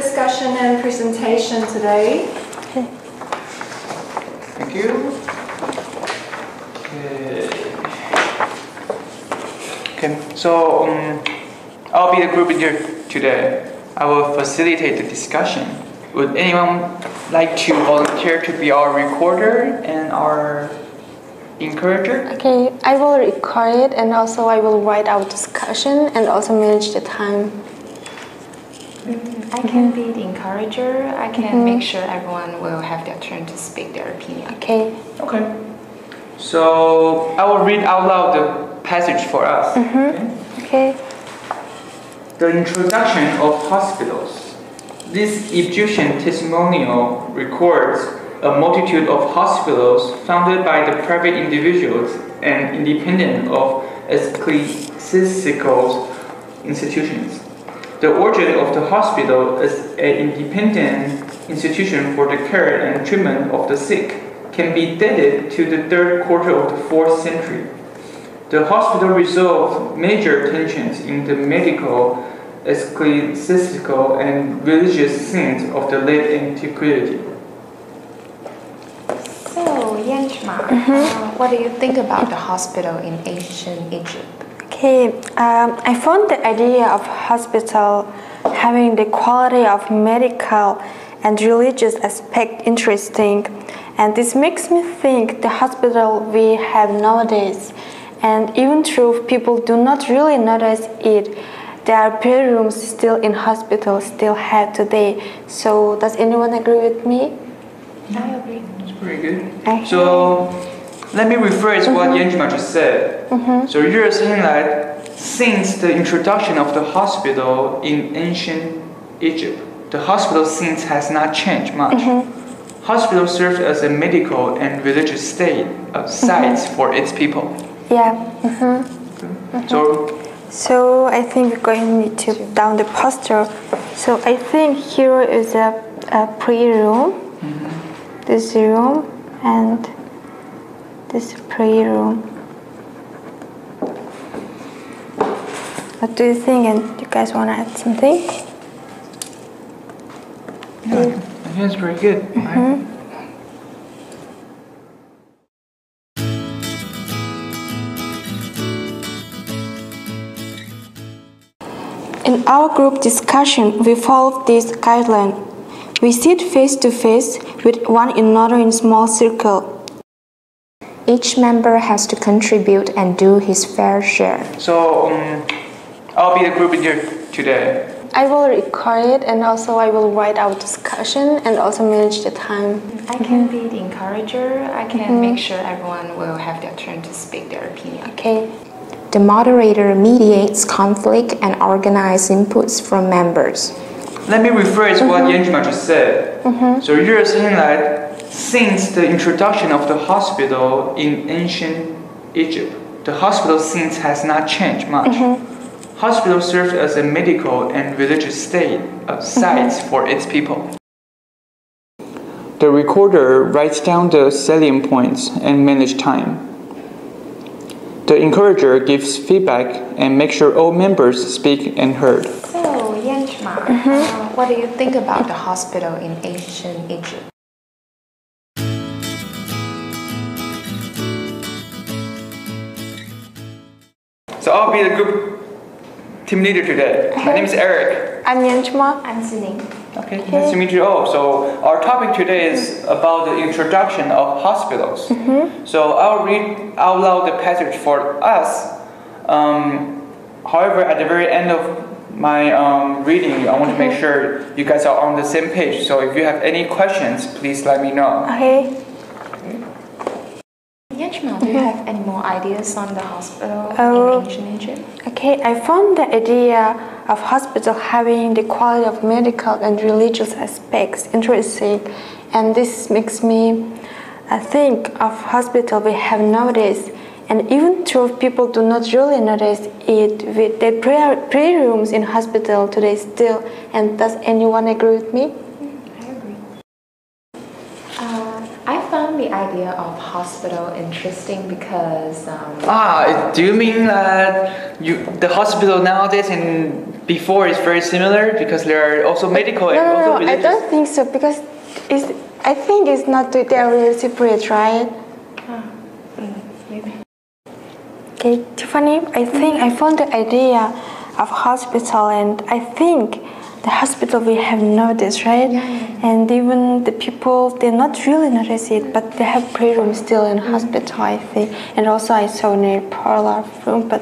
discussion and presentation today. Okay. Thank you. Okay, so I'll be the group leader today. I will facilitate the discussion. Would anyone like to volunteer to be our recorder and our encourager? Okay, I will record it and also I will write our discussion and also manage the time. I can be the encourager. I can make sure everyone will have their turn to speak their opinion. Okay. Okay. So I will read out loud the passage for us. Okay. The introduction of hospitals. This Egyptian testimonial records a multitude of hospitals founded by the private individuals and independent of ecclesiastical institutions. The origin of the hospital is an independent institution for the care and treatment of the sick can be dated to the third quarter of the 4th century. The hospital resolved major tensions in the medical, ecclesiastical, and religious scenes of the late antiquity. So, Yanchma, what do you think about the hospital in ancient Egypt? Okay, I found the idea of hospital having the quality of medical and religious aspect interesting, and this makes me think the hospital we have nowadays, and even though people do not really notice it, there are prayer rooms still in hospitals still have today. So does anyone agree with me? I agree. That's pretty good. Okay. So let me rephrase what Yanjima just said. So you're saying that since the introduction of the hospital in ancient Egypt, the hospital scene has not changed much. Hospital served as a medical and religious sites for its people. Yeah. So I think we're going to down the poster. So I think here is a prayer room. This room and this prayer room. What do you think? And you guys want to add something? Yeah, I think that's very good. Right? In our group discussion, we followed this guideline. We sit face to face with one another in small circle. Each member has to contribute and do his fair share. So I'll be the group leader today. I will record it and also I will write our discussion and also manage the time. I can be the encourager. I can make sure everyone will have their turn to speak their opinion. Okay. The moderator mediates conflict and organizes inputs from members. Let me rephrase what Yanjima just said. So you're saying that since the introduction of the hospital in ancient Egypt, the hospital scene has not changed much. Hospital served as a medical and religious sites for its people. The recorder writes down the salient points and manages time. The encourager gives feedback and makes sure all members speak and heard. So, Yanchma, what do you think about the hospital in ancient Egypt? So I'll be the group team leader today. My name is Eric. I'm Yanchma. I'm Sining. Okay, nice to meet you all. So our topic today is about the introduction of hospitals. So I'll read out loud the passage for us. However, at the very end of my reading, I want to make sure you guys are on the same page. So if you have any questions, please let me know. Okay. Yanchma, do you have any more ideas on the hospital in ancient Egypt? Okay, I found the idea of hospital having the quality of medical and religious aspects interesting, and this makes me think of hospital we have nowadays. And even though people do not really notice it, with the prayer rooms in hospital today still. And does anyone agree with me? I agree. I found the idea idea of hospital interesting because Do you mean that the hospital nowadays and before is very similar because there are also medical and also No, I religious? don't think so because I think it's not they're really separate, right? maybe. Okay, Tiffany, I think I found the idea of hospital, and I think the hospital will have noticed, right? And even the people, they not really notice it, but they have prayer room still in hospital, I think. And also I saw near parlor room, but